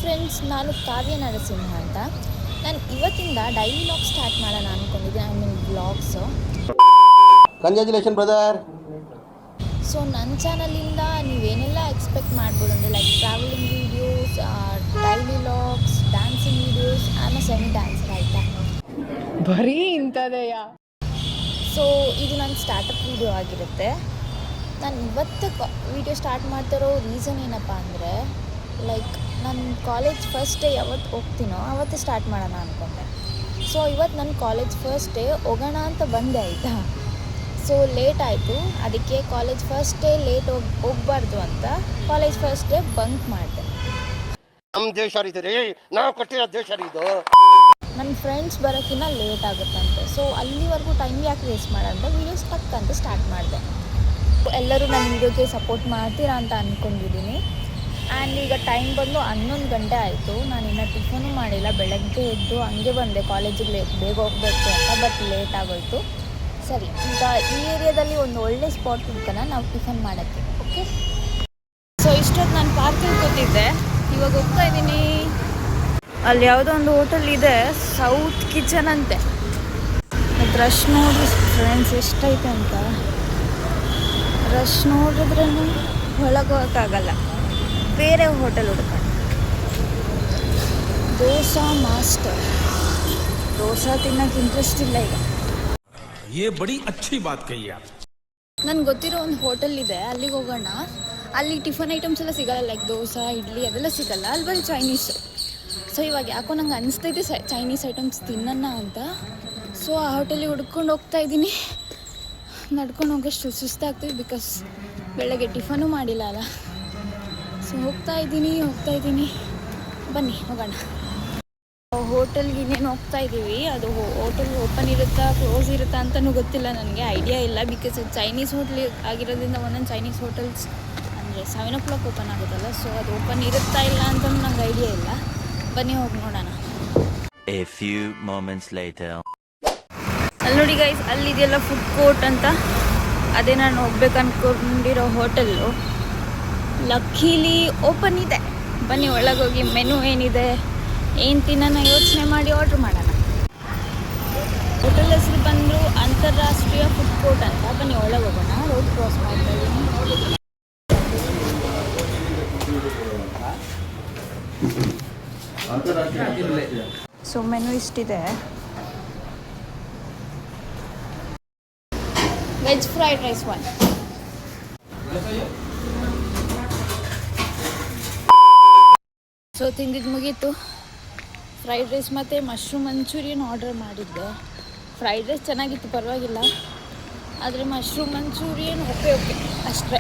Friends, ನಾನು ಕಾವ್ಯ ನರಸಿಂಹ ಅಂತ. ನಾನು ಇವತ್ತಿಂದ ಡೈಲಿ ವ್ಲಾಗ್ ಸ್ಟಾರ್ಟ್ ಮಾಡೋಣ ಅಂದ್ಕೊಂಡಿದ್ದೀನಿ. I mean vlogs. Congratulation brother. So ನನ್ನ ಚಾನಲಿಂದ ನೀವೇನೆಲ್ಲ ಎಕ್ಸ್ಪೆಕ್ಟ್ ಮಾಡ್ಬೋದು ಅಂದರೆ like travelling videos, daily vlogs, dancing videos. ಆಮೇಲೆ ಸೆಮಿ ಡ್ಯಾನ್ಸರ್ ಆಯಿತಾ, ಬರೀ ಇಂಥದೆಯಾ. ಸೊ ಇದು ನನ್ನ ಸ್ಟಾರ್ಟಪ್ ವೀಡಿಯೋ ಆಗಿರುತ್ತೆ. ನಾನು ಇವತ್ತು ವೀಡಿಯೋ ಸ್ಟಾರ್ಟ್ ಮಾಡ್ತಿರೋ ರೀಸನ್ ಏನಪ್ಪ ಅಂದರೆ ಲೈಕ್ ನನ್ನ ಕಾಲೇಜ್ ಫಸ್ಟ್ ಡೇ ಯಾವತ್ತು ಹೋಗ್ತೀನೋ ಆವತ್ತು ಸ್ಟಾರ್ಟ್ ಮಾಡೋಣ ಅಂದ್ಕೊಂಡೆ. ಸೊ ಇವತ್ತು ನನ್ನ ಕಾಲೇಜ್ ಫಸ್ಟ್ ಡೇ ಹೋಗೋಣ ಅಂತ ಬಂದೆ ಆಯಿತಾ. ಸೊ ಲೇಟ್ ಆಯಿತು, ಅದಕ್ಕೆ ಕಾಲೇಜ್ ಫಸ್ಟ್ ಡೇ ಲೇಟ್ ಹೋಗಬಾರ್ದು ಅಂತ ಕಾಲೇಜ್ ಫಸ್ಟ್ ಡೇ ಬಂಕ್ ಮಾಡಿದೆ. ನಮ್ಮ ದೇಶ ರೀ, ನಾವು ಕಟ್ಟಿರೋ ದೇಶ ಇದು. ನನ್ನ ಫ್ರೆಂಡ್ಸ್ ಬರೋಕ್ಕಿಂತ ಲೇಟ್ ಆಗುತ್ತಂತೆ. ಸೊ ಅಲ್ಲಿವರೆಗೂ ಟೈಮ್ ಯಾಕೆ ವೇಸ್ಟ್ ಮಾಡೋಂತ ವೀಡಿಯೋಸ್ ಅಂತ ಸ್ಟಾರ್ಟ್ ಮಾಡಿದೆ. ಎಲ್ಲರೂ ನನ್ನ ವೀಡಿಯೋಗೆ ಸಪೋರ್ಟ್ ಮಾಡ್ತೀರಾ ಅಂತ ಅಂದ್ಕೊಂಡಿದ್ದೀನಿ. ಆ್ಯಂಡ್ ಈಗ ಟೈಮ್ ಬಂದು 11 ಗಂಟೆ ಆಯಿತು. ನಾನು ಇನ್ನೂ ಟಿಫನು ಮಾಡಿಲ್ಲ. ಬೆಳಗ್ಗೆ ಎದ್ದು ಹಂಗೆ ಬಂದೆ ಕಾಲೇಜಿಗೆ ಬೇಗ ಹೋಗಬೇಕು ಅಂತ, ಬಟ್ ಲೇಟ್ ಆಗೋಯ್ತು. ಸರಿ, ಈಗ ಈ ಏರಿಯಾದಲ್ಲಿ ಒಂದು ಒಳ್ಳೆ ಸ್ಪಾಟ್ ಹುಡ್ಕೋಣ ನಾವು ಟಿಫನ್ ಮಾಡೋಕ್ಕೆ. ಓಕೆ, ಸೊ ಇಷ್ಟೊತ್ತು ನಾನು ಪಾರ್ಕಿಗೆ ಕೂತಿದ್ದೆ. ಇವಾಗ ಹೋಗ್ತಾ ಇದ್ದೀನಿ. ಅಲ್ಲಿ ಯಾವುದೋ ಒಂದು ಹೋಟೆಲ್ ಇದೆ, ಸೌತ್ ಕಿಚನ್ ಅಂತೆ. ಅದು ರಶ್ ನೋಡಿ ಫ್ರೆಂಡ್ಸ್ ಎಷ್ಟೈತೆ ಅಂತ. ರಶ್ ನೋಡಿದ್ರೂ ಒಳಗೆ ಹೋಗೋಕ್ಕಾಗಲ್ಲ. ಬೇರೆ ಹೋಟೆಲ್ ಹುಡ್ಕೊಂಡು ದೋಸಾ ಮಾಸ್ಟರ್. ದೋಸಾ ತಿನ್ನೋಕ್ಕೆ ಇಂಟ್ರೆಸ್ಟ್ ಇಲ್ಲ ಈಗ. ये बड़ी अच्छी बात कही आप. ನನಗೆ ಗೊತ್ತಿರೋ ಒಂದು ಹೋಟೆಲ್ ಇದೆ, ಅಲ್ಲಿಗೆ ಹೋಗೋಣ. ಅಲ್ಲಿ ಟಿಫನ್ ಐಟಮ್ಸ್ ಎಲ್ಲ ಸಿಗಲ್ಲ, ಲೈಕ್ ದೋಸೆ ಇಡ್ಲಿ ಅದೆಲ್ಲ ಸಿಗಲ್ಲ. ಅಲ್ಲಿ ಬರೀ ಚೈನೀಸು. ಸೊ ಇವಾಗ ಯಾಕೋ ನಂಗೆ ಅನಿಸ್ತೈತೆ ಚೈನೀಸ್ ಐಟಮ್ಸ್ ತಿನ್ನೋಣ ಅಂತ. ಸೊ ಆ ಹೋಟೆಲಿಗೆ ಹುಡ್ಕೊಂಡು ಹೋಗ್ತಾ ಇದ್ದೀನಿ. ನಡ್ಕೊಂಡು ಹೋಗೋಷ್ಟು ಸುಸ್ತಾಗ್ತದೆ, ಬಿಕಾಸ್ ಬೆಳಗ್ಗೆ ಟಿಫನು ಮಾಡಿಲ್ಲ ಅಲ್ಲ. ಸೊ ಹೋಗ್ತಾ ಇದ್ದೀನಿ. ಬನ್ನಿ ಹೋಗೋಣ. ಹೋಟೆಲ್ಗೆ ಇನ್ನೇನು ಹೋಗ್ತಾ ಇದ್ದೀವಿ. ಅದು ಹೋಟೆಲ್ ಓಪನ್ ಇರುತ್ತಾ ಕ್ಲೋಸ್ ಇರುತ್ತಾ ಅಂತಲೂ ಗೊತ್ತಿಲ್ಲ, ನನಗೆ ಐಡಿಯಾ ಇಲ್ಲ. ಬಿಕಾಸ್ ಅದು ಚೈನೀಸ್ ಹೋಟ್ಲ್ ಆಗಿರೋದ್ರಿಂದ ಒಂದೊಂದು ಚೈನೀಸ್ ಹೋಟೆಲ್ಸ್ ಅಂದರೆ 7 o'clock ಓಪನ್ ಆಗುತ್ತಲ್ಲ. ಸೊ ಅದು ಓಪನ್ ಇರುತ್ತಾ ಇಲ್ಲ ಅಂತಲೂ ನಂಗೆ ಐಡಿಯಾ ಇಲ್ಲ. ಬನ್ನಿ ಹೋಗಿ ನೋಡೋಣ. A few moments later. ಅಲ್ಲಿ ನೋಡಿ ಗೈಸ್, ಅಲ್ಲಿದೆಯಲ್ಲ ಫುಡ್ ಕೋರ್ಟ್ ಅಂತ, ಅದೇ ನಾನು ಹೋಗ್ಬೇಕು ಅಂದ್ಕೊಂಡಿರೋ ಹೋಟೆಲ್ಲು. ಲಕ್ಕೀಲಿ ಓಪನ್ ಇದೆ. ಬನ್ನಿ ಒಳಗೋಗಿ ಮೆನು ಏನಿದೆ, ಏನು ತಿನ್ನೋಣ ಯೋಚನೆ ಮಾಡಿ ಆರ್ಡ್ರ್ ಮಾಡೋಣ. ಹೋಟೆಲ್ ಹೆಸರು ಬಂದು ಅಂತಾರಾಷ್ಟ್ರೀಯ ಫುಡ್ ಕೋರ್ಟ್ ಅಂತ. ಬನ್ನಿ ಒಳಗೆ ಹೋಗೋಣ. ರೋಡ್ ಕ್ರಾಸ್ ಮಾಡ್ತಾ ಇದ್ದೀನಿ. ಸೊ ಮೆನು ಇಷ್ಟಿದೆ. Veg fried rice 1. ಸೊ ತಿಂದಿದ್ದು ಮುಗೀತು. ಫ್ರೈಡ್ ರೈಸ್ ಮತ್ತು ಮಶ್ರೂಮ್ ಮಂಚೂರಿಯನ್ ಆರ್ಡರ್ ಮಾಡಿದ್ದೆ. ಫ್ರೈಡ್ ರೈಸ್ ಚೆನ್ನಾಗಿತ್ತು, ಪರವಾಗಿಲ್ಲ. ಆದರೆ ಮಶ್ರೂಮ್ ಮಂಚೂರಿಯನ್ ಓಕೆ ಅಷ್ಟೇ.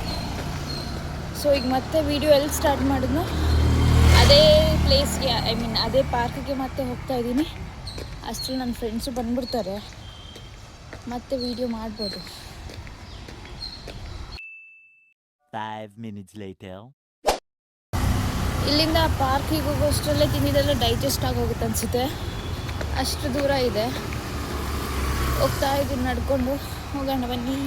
ಸೊ ಈಗ ಮತ್ತೆ ವೀಡಿಯೋ ಎಲ್ಲಿ ಸ್ಟಾರ್ಟ್ ಮಾಡಿದ್ನೋ ಅದೇ ಪ್ಲೇಸ್ಗೆ, ಐ ಮೀನ್ ಅದೇ ಪಾರ್ಕಿಗೆ ಮತ್ತೆ ಹೋಗ್ತಾ ಇದ್ದೀನಿ. ಅಷ್ಟರಲ್ಲಿ ನನ್ನ ಫ್ರೆಂಡ್ಸು ಬಂದ್ಬಿಡ್ತಾರೆ, ಮತ್ತೆ ವೀಡಿಯೋ ಮಾಡ್ಬೋದು. 5 minutes later. ಇಲ್ಲಿಂದ ಪಾರ್ಕಿಗೆ ಹೋಗೋಷ್ಟರಲ್ಲೇ ತಿಂದಿದ್ದೆಲ್ಲ ಡೈಜೆಸ್ಟ್ ಆಗೋಗುತ್ತೆ ಅನಿಸುತ್ತೆ. ಅಷ್ಟು ದೂರ ಇದೆ. ಹೋಗ್ತಾ ಇದ್ದೀನಿ ನಡ್ಕೊಂಡು. ಹೋಗೋಣ ಬನ್ನಿ.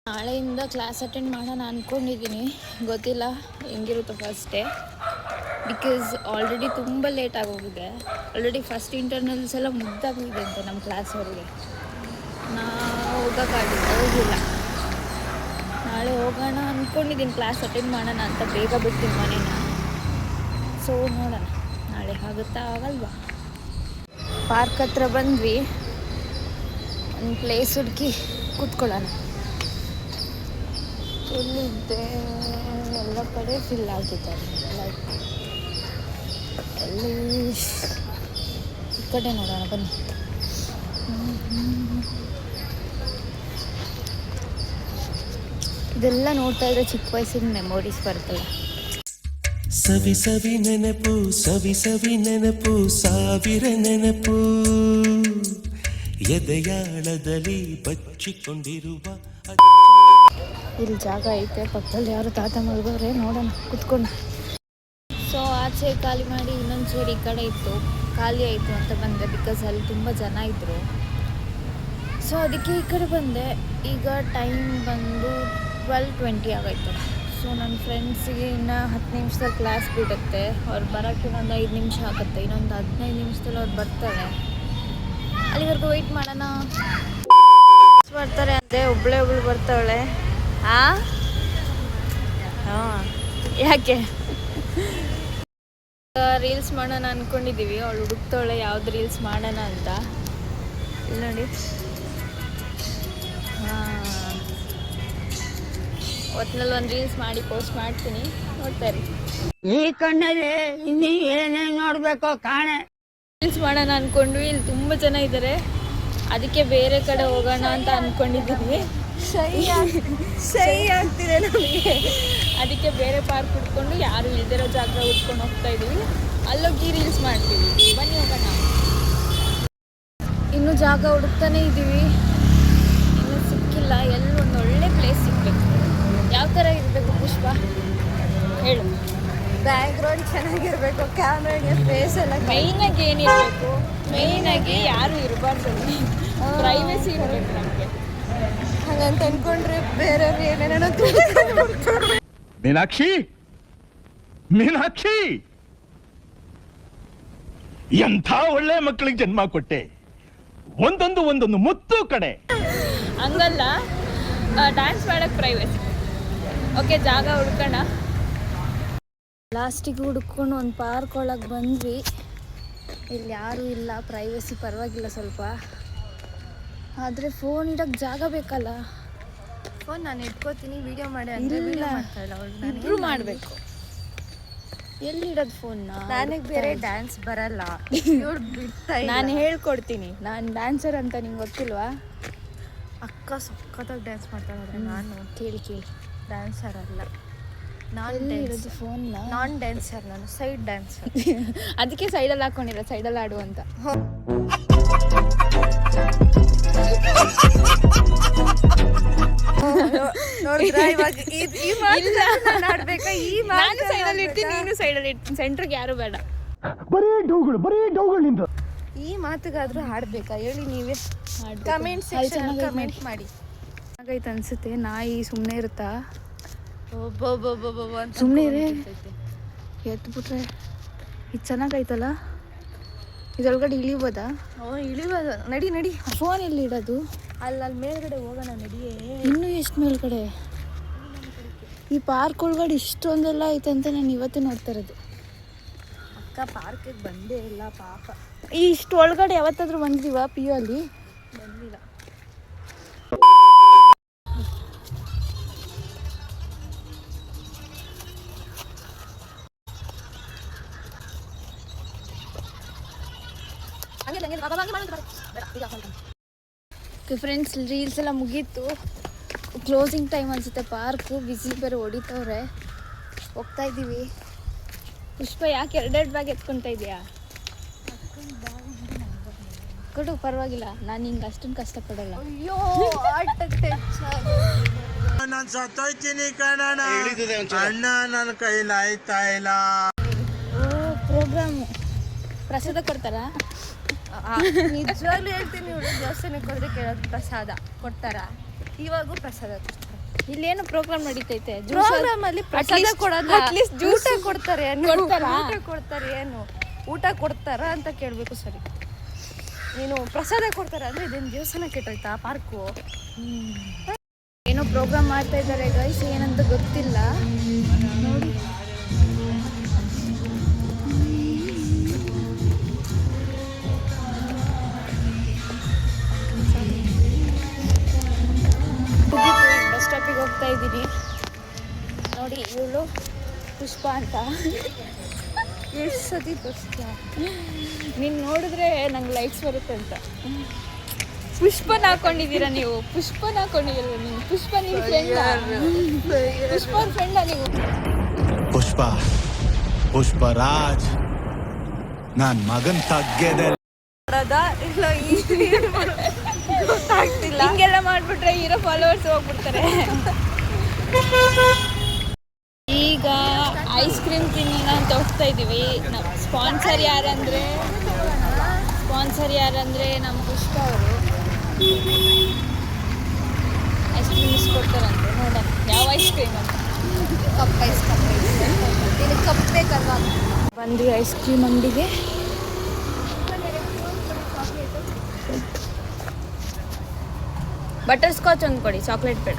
ನಾಳೆಯಿಂದ ಕ್ಲಾಸ್ ಅಟೆಂಡ್ ಮಾಡೋಣ ಅಂದ್ಕೊಂಡಿದ್ದೀನಿ. ಗೊತ್ತಿಲ್ಲ ಹೆಂಗಿರುತ್ತೋ ಫಸ್ಟ್ ಡೇ. ಬಿಕಾಸ್ ಆಲ್ರೆಡಿ ತುಂಬ ಲೇಟ್ ಆಗೋಗಿದೆ. ಆಲ್ರೆಡಿ ಫಸ್ಟ್ ಇಂಟರ್ನಲ್ಸ್ ಎಲ್ಲ ಮುಗ್ದಾಗಿದೆ ಅಂತೆ ನಮ್ಮ ಕ್ಲಾಸವ್ರಿಗೆ. ನಾವು ಹೋಗಿಲ್ಲ. ನಾಳೆ ಹೋಗೋಣ ಅಂದ್ಕೊಂಡಿದ್ದೀನಿ, ಕ್ಲಾಸ್ ಅಟೆಂಡ್ ಮಾಡೋಣ ಅಂತ. ಬೇಗ ಬಿಡ್ತೀನಿ ಮನೇನ. ಸೊ ನೋಡೋಣ ನಾಳೆ ಆಗುತ್ತಾ ಆಗಲ್ವಾ. ಪಾರ್ಕ್ ಹತ್ರ ಬಂದ್ವಿ. ಒಂದು ಪ್ಲೇಸ್ ಹುಡುಕಿ ಕೂತ್ಕೊಳ್ಳೋಣ. ಎಲ್ಲಿದ್ದೆ, ಎಲ್ಲ ಕಡೆ ಫಿಲ್ ಆಗಿದ್ದಾರೆ. ಲೈಕ್ ಎಲ್ಲಿ, ಈ ಕಡೆ ನೋಡೋಣ ಬನ್ನಿ. ಇದೆಲ್ಲ ನೋಡ್ತಾ ಇದ್ರೆ ಚಿಕ್ಕ ವಯಸ್ಸಿನ ಮೆಮೊರೀಸ್ ಬರ್ತಲ್ಲ. ಸವಿ ಸವಿ ನೆನಪು, ಸವಿ ಸವಿ ನೆನಪು, ಸಾವಿರ ನೆನಪು ಎದೆಯಾಳದಲ್ಲಿ ಬಚ್ಚಿಕೊಂಡಿರುವ. ಇಲ್ಲಿ ಜಾಗ ಐತೆ, ಪಕ್ಕದಲ್ಲಿ ಯಾರು ತಾತ ಮಲಗೋರೆ. ನೋಡೋಣ ಕುತ್ಕೊಂಡು. ಸೊ ಆಚೆ ಖಾಲಿ ಮಾಡಿ ಇನ್ನೊಂದು ಚೇರ್ ಈ ಕಡೆ ಇತ್ತು, ಖಾಲಿ ಆಯಿತು ಅಂತ ಬಂದೆ. ಬಿಕಾಸ್ ಅಲ್ಲಿ ತುಂಬ ಜನ ಇದ್ದರು. ಸೊ ಅದಕ್ಕೆ ಈ ಕಡೆ ಬಂದೆ. ಈಗ ಟೈಮ್ ಬಂದು 12:20 ಆಗೈತೆ. ಸೊ ನನ್ನ ಫ್ರೆಂಡ್ಸಿಗೆ ಇನ್ನು 10 ನಿಮಿಷದಲ್ಲಿ ಕ್ಲಾಸ್ ಬಿಡುತ್ತೆ. ಅವ್ರು ಬರೋಕ್ಕೆ ಇನ್ನೊಂದು 5 ನಿಮಿಷ ಆಗುತ್ತೆ. ಇನ್ನೊಂದು 15 ನಿಮಿಷದಲ್ಲಿ ಅವ್ರು ಬರ್ತಾರೆ. ಅಲ್ಲಿವರೆಗೂ ವೆಯ್ಟ್ ಮಾಡೋಣ. ಬರ್ತಾರೆ ಅಂದರೆ ಒಬ್ಳು ಬರ್ತಾವಳೆ. ಹಾಂ, ಯಾಕೆ ರೀಲ್ಸ್ ಮಾಡೋಣ ಅಂದ್ಕೊಂಡಿದ್ದೀವಿ. ಅವಳು ಹುಡುಕ್ತಾವಳೆ ಯಾವ್ದು ರೀಲ್ಸ್ ಮಾಡೋಣ ಅಂತ. ಇಲ್ಲಿ ನೋಡಿ, ಒಟ್ಟಿನಲ್ಲಿ ಒಂದು ರೀಲ್ಸ್ ಮಾಡಿ ಪೋಸ್ಟ್ ಮಾಡ್ತೀನಿ, ನೋಡ್ತಾ ಇರಿ. ಈ ಕಣ್ಣಲ್ಲಿ ಇನ್ನೀ ಏನೇನು ನೋಡ್ಬೇಕೋ ಕಾಣೆ. ರೀಲ್ಸ್ ಮಾಡೋಣ ಅಂದ್ಕೊಂಡ್ವಿ. ಇಲ್ಲಿ ತುಂಬ ಜನ ಇದ್ದಾರೆ, ಅದಕ್ಕೆ ಬೇರೆ ಕಡೆ ಹೋಗೋಣ ಅಂತ ಅಂದ್ಕೊಂಡಿದ್ದೀವಿ. ಸೈ ಆಗ್ತಿದೆ ನಮಗೆ. ಅದಕ್ಕೆ ಬೇರೆ ಪಾರ್ಕ್ ಹುಡ್ಕೊಂಡು ಯಾರು ಇಲ್ದಿರೋ ಜಾಗ ಹುಡ್ಕೊಂಡು ಹೋಗ್ತಾ ಇದ್ದೀವಿ. ಅಲ್ಲೋಗಿ ರೀಲ್ಸ್ ಮಾಡ್ತೀವಿ. ಬನ್ನಿ ಹೋಗೋಣ. ಇನ್ನೂ ಜಾಗ ಹುಡುಕ್ತಾನೆ ಇದ್ದೀವಿ, ಇನ್ನೂ ಸಿಕ್ಕಿಲ್ಲ. ಎಲ್ಲಿ ಒಂದು ಒಳ್ಳೆ ಪ್ಲೇಸ್ ಸಿಗಬೇಕು. ಯಾವ ಥರ ಇರಬೇಕು ಪುಷ್ಪ ಹೇಳು? ಬ್ಯಾಕ್ಗ್ರೌಂಡ್ ಚೆನ್ನಾಗಿರ್ಬೇಕು, ಕ್ಯಾಮ್ರಾಗೆ ಫೇಸ್ ಎಲ್ಲ ಮೈನಾಗಿ ಏನಿರಬೇಕು? ಮೈನಾಗಿ ಯಾರು ಇರಬಾರ್ದು, ಪ್ರೈವೇಸಿ ಇರಬೇಕು ನಮಗೆ. ಹಾಗಂತ ಅನ್ಕೊಂಡ್ರೆ ಬೇರೆಯವ್ರು ಏನೇನೋ मीनाक्षी मीनाक्षी ಎಂಥ ಒಳ್ಳೆ ಮಕ್ಕಳಿಗೆ ಜನ್ಮ ಕೊಟ್ಟೆ. ಒಂದೊಂದು ಮುತ್ತು ಕಡೆ. ಹಂಗಲ್ಲ, ಡ್ಯಾನ್ಸ್ ಮಾಡೋಕ್ಕೆ ಪ್ರೈವೇಸಿ. ಓಕೆ, ಜಾಗ ಹುಡ್ಕೋಣ. ಲಾಸ್ಟಿಗೆ ಹುಡ್ಕೊಂಡು ಒಂದು ಪಾರ್ಕ್ ಒಳಗೆ ಬಂದ್ವಿ. ಇಲ್ಲಿ ಯಾರೂ ಇಲ್ಲ, ಪ್ರೈವೇಸಿ ಪರವಾಗಿಲ್ಲ ಸ್ವಲ್ಪ. ಆದರೆ ಫೋನ್ ಇಡೋಕ್ಕೆ ಜಾಗ ಬೇಕಲ್ಲ. ಫೋನ್ ನಾನು ಇಟ್ಕೋತೀನಿ, ವಿಡಿಯೋ ಮಾಡಿ ಅಂದರೆ ವಿಡಿಯೋ ಮಾಡ್ತಾ ಇಲ್ಲ ಅವಳು. ಇಬ್ರು ಮಾಡಬೇಕು. ಎಲ್ಲಿ ಇಡೋದು ಫೋನ್ನ? ನನಗೆ ಬೇರೆ ಡ್ಯಾನ್ಸ್ ಬರಲ್ಲ, ಇವ್ರು ಬಿಡ್ತಾ ಇಲ್ಲ. ನಾನು ಹೇಳ್ಕೊಡ್ತೀನಿ. ನಾನು ಡ್ಯಾನ್ಸರ್ ಅಂತ ನಿಂಗೆ ಗೊತ್ತಿಲ್ವಾ? ಅಕ್ಕ ಸಖತ್ತಾಗಿ ಡ್ಯಾನ್ಸ್ ಮಾಡ್ತಾಳೆ. ನಾನು ಕೇಳಿ ಡ್ಯಾನ್ಸರ್ ಅಲ್ಲ, ಎಲ್ಲಿ ಇಡೋದು ಫೋನ್ನ? ನಾನ್ ಡ್ಯಾನ್ಸರ್, ನಾನು ಸೈಡ್ ಡ್ಯಾನ್ಸರ್. ಅದಕ್ಕೆ ಸೈಡಲ್ಲಿ ಹಾಕೊಂಡಿಲ್ಲ, ಸೈಡಲ್ಲಿ ಆಡು ಅಂತ. ನೋಡಿದ್ರಾ ಇವಾಗ ಈ ಮಾತು ನಾನು ಆಡ್ಬೇಕಾ? ಈ ನಾನು ಸೈಡಲ್ಲಿ ಇರ್ತೀನಿ, ನೀನು ಸೈಡಲ್ಲಿ ಇರ್ತೀನಿ. ಸೆಂಟ್ರಿಗೆ ಯಾರು ಬೇಡ. ಬರೀ ಡೌಗಳಿಂದ ಈ ಮಾತುಗಾದ್ರೂ ಹಾಡ್ಬೇಕಾ ಹೇಳಿ ನೀವೇ? ಆಡ್ಬೇಕು. ಕಮೆಂಟ್ ಅಲ್ಲಿ ಸೆಕ್ಷನ್ ಚೆನ್ನಾಗೈತೆ ಕಮೆಂಟ್ ಮಾಡಿ. ಹಾಗೈತೆ ಅನ್ಸುತ್ತೆ. ನಾಯಿ ಸುಮ್ಮನೆ ಇರುತ್ತಾ? ಅಂತ ಸುಮ್ಮನೆ ಇರೇ, ಎತ್ಬಿಟ್ರೆ. ಇದು ಚೆನ್ನಾಗೈತಲ್ಲ, ಇದರೊಳಗಡೆ ಇಳಿಬೋದಾ? ಇಳಿಬೋದು. ನಡಿ ನಡಿ. ಫೋನ್ ಎಲ್ಲಿ ಇಡೋದು? ಅಲ್ಲಿ ಮೇಲ್ಗಡೆ ಹೋಗೋಣ ನಡಿಯೇ. ಇನ್ನೂ ಎಷ್ಟು ಮೇಲ್ಗಡೆ? ಈ ಪಾರ್ಕ್ ಒಳಗಡೆ ಇಷ್ಟೊಂದೆಲ್ಲ ಐತೆ ಅಂತ ನಾನು ಇವತ್ತೇ ನೋಡ್ತಾ ಇರೋದು. ಅಕ್ಕ ಪಾರ್ಕಿಗೆ ಬಂದೇ ಇಲ್ಲ ಪಾಪ. ಈ ಇಷ್ಟು ಒಳಗಡೆ ಯಾವತ್ತಾದ್ರೂ ಬಂದಿದ್ದೀವ ಪಿ ಯು ಅಲ್ಲಿ? ಬಂದಿಲ್ಲ. ಫ್ರೆಂಡ್ಸ್, ರೀಲ್ಸ್ ಎಲ್ಲ ಮುಗೀತು. ಕ್ಲೋಸಿಂಗ್ ಟೈಮ್ ಅನಿಸುತ್ತೆ. ಪಾರ್ಕು ಬಿಸಿ ಬೇರೆ ಹೊಡಿತವ್ರೆ. ಹೋಗ್ತಾ ಇದ್ದೀವಿ. ಪುಷ್ಪ ಯಾಕೆ ಎರಡೆರಡು ಬ್ಯಾಗ್ ಎತ್ಕೊತಾ ಇದೆಯಾ? ಕೊಡು, ಪರವಾಗಿಲ್ಲ. ನಾನು ಹಿಂಗೆ ಅಷ್ಟೊಂದು ಕಷ್ಟಪಡಲ್ಲ. ಅಯ್ಯೋ ನಾನು ಸತ್ತೋಯ್ತೀನಿ ಕಣಣ್ಣ, ಅಣ್ಣ ನನ್ನ ಕೈಲಾಯ್ತಾ ಇಲ್ಲ. ಓ, ಪ್ರೋಗ್ರಾಮು ಪ್ರಸಾದ ಕೊಡ್ತಾರಾ? ನಿಜವಾಗ್ಲೂ ಹೇಳ್ತೀನಿ, ಇವಳು ದೇವಸ್ಥಾನಕ್ಕೆ ಹೋದ್ರೆ ಕೇಳೋದು ಪ್ರಸಾದ ಕೊಡ್ತಾರ. ಇವಾಗೂ ಪ್ರಸಾದ ಕೊಡ್ತಾರೆ. ಇಲ್ಲೇನು ಪ್ರೋಗ್ರಾಮ್ ನಡೀತೈತೆ? ಪ್ರೋಗ್ರಾಮ್ ಅಲ್ಲಿ ಪ್ರಸಾದ ಕೊಡೋದು, ಊಟ ಕೊಡ್ತಾರೆ. ಕೊಡ್ತಾರಾ? ಊಟ ಕೊಡ್ತಾರೆ. ಏನು ಊಟ ಕೊಡ್ತಾರ ಅಂತ ಕೇಳಬೇಕು. ಸರಿ, ನೀನು ಪ್ರಸಾದ ಕೊಡ್ತಾರ ಅಂದ್ರೆ ಇದೇನು ದೇವಸ್ಥಾನ ಕೆಟ್ಟೋಯ್ತಾ ಪಾರ್ಕು? ಏನೋ ಪ್ರೋಗ್ರಾಮ್ ಮಾಡ್ತಾ ಇದ್ದಾರೆ ಗೈಸ್, ಏನಂತ ಗೊತ್ತಿಲ್ಲ. ನೋಡಿ, ಬಸ್ ಸ್ಟಾಪಿಗೆ ಹೋಗ್ತಾ ಇದ್ದೀನಿ. ನೋಡಿ, ಇವಳು ಪುಷ್ಪ ಅಂತ. ಎಷ್ಟು ಸತಿ ತೋರಿಸ್ತೀಯ? ನೀನು ನೋಡಿದ್ರೆ ನಂಗೆ ಲೈಕ್ಸ್ ಬರುತ್ತೆ ಅಂತ. ಪುಷ್ಪನ ಹಾಕೊಂಡಿದ್ದೀರಾ ನೀವು? ಪುಷ್ಪನ ಹಾಕೊಂಡಿದ್ದೀರ ನೀವು? ಪುಷ್ಪ ನಿಮ್ಮ ಫ್ರೆಂಡಾ? ಪುಷ್ಪ ಅವ್ರ ಫ್ರೆಂಡಾ ನೀವು? ಪುಷ್ಪರಾಜ್ ನನ್ನ ಮಗನ್ ತಗ್ಗೆದೆ. ಇಲ್ಲ, ಗೊತ್ತಾಗ್ತಿಲ್ಲ. ಹಿಂಗೆಲ್ಲ ಮಾಡ್ಬಿಟ್ರೆ ಇರೋ ಫಾಲೋವರ್ಸ್ ಹೋಗ್ಬಿಡ್ತಾರೆ. ಈಗ ಐಸ್ ಕ್ರೀಮ್ ತಿನ್ನೋಣ ಅಂತ ಹೋಗ್ತಾ ಇದ್ದೀವಿ. ನಮ್ಮ ಸ್ಪಾನ್ಸರ್ ಯಾರಂದರೆ ನಮ್ಮ ಪುಷ್ಪ ಅವರು ಐಸ್ ಕ್ರೀಮ್ ಇಸ್ಕೊಡ್ತಾರಂತೆ. ನೋಡೋಣ ಯಾವ ಐಸ್ ಕ್ರೀಮ್ ಅಂತ. ಕಪ್ ಐಸ್ ಇಲ್ಲಿ ಕಪ್ ಬೇಕಲ್ವಾ? ಬಂದ್ವಿ ಐಸ್ ಕ್ರೀಮ್ ಅಂಗಡಿಗೆ. ಬಟರ್ ಸ್ಕಾಚ್ ಒಂದು ಕೊಡಿ, ಚಾಕ್ಲೇಟ್ ಬೇಡ.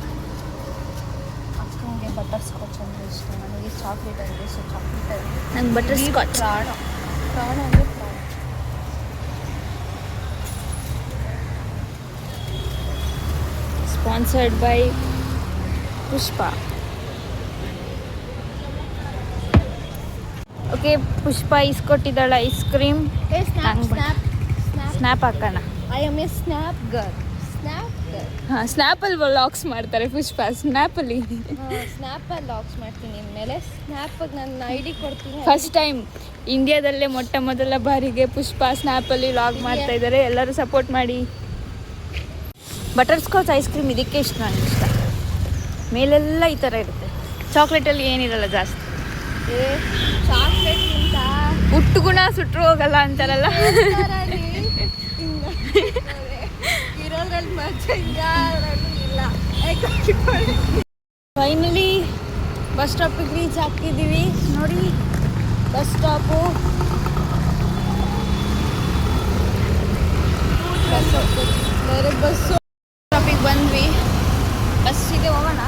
ಅಕ್ಕನಿಗೆ ಬಟರ್ ಸ್ಕಾಚ್ ಅಂದರೆ ಇಷ್ಟ, ನನಗೆ ಚಾಕ್ಲೇಟ್ ಅಂದರೆ ಇಷ್ಟ. ಚಾಕ್ಲೇಟ್ ನಂಗೆ ಬಟರ್ ಸ್ಕಾಚ್. ಪ್ರಾಣ ಅಂದರೆ ಪ್ರಾಣ. Sponsored by Pushpa. Okay, Pushpa ಇಸ್ಕೊಟ್ಟಿದ್ದಾಳೆ ಐಸ್ ಕ್ರೀಮ್. ಸ್ನ್ಯಾಪ್ ಹಾಕೋಣ. I am a snap girl. Snap girl. ಹಾಂ, ಸ್ನ್ಯಾಪಲ್ಲಿ ವ್ಲಾಗ್ಸ್ ಮಾಡ್ತಾರೆ ಪುಷ್ಪ. ಸ್ನ್ಯಾಪಲ್ಲಿ ಸ್ನ್ಯಾಪಲ್ಲಿ ಲಾಕ್ಸ್ ಮಾಡ್ತೀನಿ ಇನ್ಮೇಲೆ. ಸ್ನ್ಯಾಪಿಗೆ ನನ್ನ ಐ ಡಿ ಕೊಡ್ತೀನಿ. ಫಸ್ಟ್ ಟೈಮ್ ಇಂಡಿಯಾದಲ್ಲೇ ಮೊಟ್ಟ ಮೊದಲ ಬಾರಿಗೆ ಪುಷ್ಪ ಸ್ನ್ಯಾಪಲ್ಲಿ ವ್ಲಾಗ್ ಮಾಡ್ತಾ ಇದ್ದಾರೆ. ಎಲ್ಲರೂ ಸಪೋರ್ಟ್ ಮಾಡಿ. ಬಟರ್ ಸ್ಕಾಚ್ ಐಸ್ ಕ್ರೀಮ್ ಇದಕ್ಕೆ ಇಷ್ಟ, ನನಗೆ ಇಷ್ಟ. ಮೇಲೆಲ್ಲ ಈ ಥರ ಇರುತ್ತೆ, ಚಾಕ್ಲೇಟಲ್ಲಿ ಏನಿರಲ್ಲ ಜಾಸ್ತಿ. ಚಾಕ್ಲೇಟ್ಗಿಂತ ಹುಟ್ಟು ಗುಣ ಸುಟ್ಟರು ಹೋಗಲ್ಲ ಅಂತಾರಲ್ಲ. ಇರೋದ್ರಲ್ಲಿ ಮಜಾ ಇಲ್ಲ. ಫೈನಲಿ ಬಸ್ ಸ್ಟಾಪಿಗೆ ರೀಚ್ ಆಗ್ತಿದ್ದೀವಿ. ನೋಡಿ ಬಸ್ ಸ್ಟಾಪು. ಬೇರೆ ಬಸ್ಸು. ಸ್ಟಾಪಿಗೆ ಬಂದ್ವಿ. ಬಸ್ಸಿಗೆ ಹೋಗೋಣ.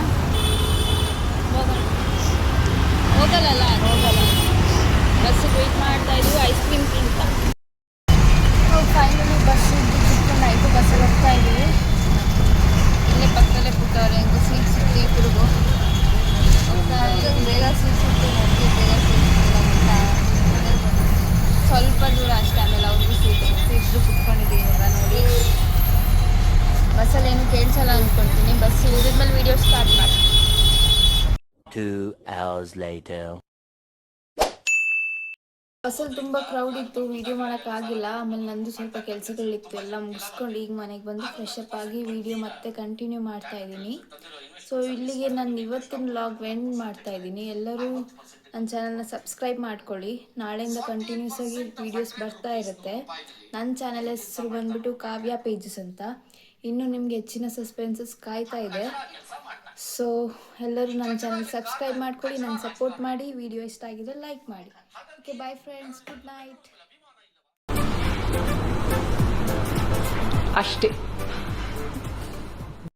ಹೋಗಲ್ಲ. ಬಸ್ಸಿಗೆ ವೆಯ್ಟ್ ಮಾಡ್ತಾ ಇದ್ದೀವಿ ಐಸ್ ಕ್ರೀಮ್ ತಿಂತ. ಫೈನಲಿ ಬಸ್ ಕುತ್ಕೊಂಡಾಯಿತು. ಬಸ್ಸಲ್ಲಿ ಹೋಗ್ತಾ ಇದ್ದೀವಿ. ಇಲ್ಲೇ ಪಕ್ಕದಲ್ಲೇ ಕೂತವ್ರೆ, ಹೆಂಗು ಸೀಟ್ ಸಿಕ್ತಿ ಇಬ್ಬರಿಗೂ. ಹೋಗ್ತಾ ಬೇಗ ಸೀಟ್ ಸಿಕ್ತಿ, ನನಗೆ ಬೇಗ ಸೀಟ್ ಸಿಕ್ತಿಲ್ಲ ಅಂತ. ಸ್ವಲ್ಪ ದೂರ ಅಷ್ಟೇ, ಆಮೇಲೆ ಅವ್ರಿಗೂ ಸೀಟ್ ಸಿಕ್ತಿ. ಇಬ್ಬರು ಕುತ್ಕೊಂಡಿದ್ದೀವಿ ಇವಾಗ. ನೋಡಿ ಬಸ್ಸಲ್ಲಿ ಏನು ಕೇಳಿಸಲ್ಲ ಅಂದ್ಕೊಳ್ತೀನಿ. ಬಸ್ ಇಳಿದ್ಮೇಲೆ ವೀಡಿಯೋ ಸ್ಟಾರ್ಟ್ ಮಾಡಿ. 2 hours later. ಬಸ್ಸಲ್ಲಿ ತುಂಬ ಕ್ರೌಡ್ ಇತ್ತು, ವೀಡಿಯೋ ಮಾಡೋಕ್ಕಾಗಿಲ್ಲ. ಆಮೇಲೆ ನಂದು ಸ್ವಲ್ಪ ಕೆಲಸಗಳಿತ್ತು, ಎಲ್ಲ ಮುಗಿಸ್ಕೊಂಡು ಈಗ ಮನೆಗೆ ಬಂದು ಫ್ರೆಶ್ ಅಪ್ ಆಗಿ ವೀಡಿಯೋ ಮತ್ತೆ ಕಂಟಿನ್ಯೂ ಮಾಡ್ತಾ ಇದ್ದೀನಿ. ಸೊ ಇಲ್ಲಿಗೆ ನಾನು ಇವತ್ತಿನ ವ್ಲಾಗ್ ಎಂಡ್ ಮಾಡ್ತಾ ಇದ್ದೀನಿ. ಎಲ್ಲರೂ ನನ್ನ ಚಾನಲ್ನ ಸಬ್ಸ್ಕ್ರೈಬ್ ಮಾಡ್ಕೊಳ್ಳಿ. ನಾಳೆಯಿಂದ ಕಂಟಿನ್ಯೂಸ್ ಆಗಿ ವೀಡಿಯೋಸ್ ಬರ್ತಾ ಇರುತ್ತೆ. ನನ್ನ ಚಾನಲ್ ಹೆಸರು ಬಂದ್ಬಿಟ್ಟು ಕಾವ್ಯ ಪೇಜಸ್ ಅಂತ. ಇನ್ನೂ ನಿಮಗೆ ಹೆಚ್ಚಿನ ಸಸ್ಪೆನ್ಸಸ್ ಕಾಯ್ತಾ ಇದೆ. ಸೊ ಎಲ್ಲರೂ ನನ್ನ ಚಾನಲ್ ಸಬ್ಸ್ಕ್ರೈಬ್ ಮಾಡ್ಕೊಳ್ಳಿ, ನನ್ನ ಸಪೋರ್ಟ್ ಮಾಡಿ. ವಿಡಿಯೋ ಇಷ್ಟ ಆಗಿದ್ರೆ ಲೈಕ್ ಮಾಡಿ. Okay, bye friends, good night. ಅಷ್ಟೇ.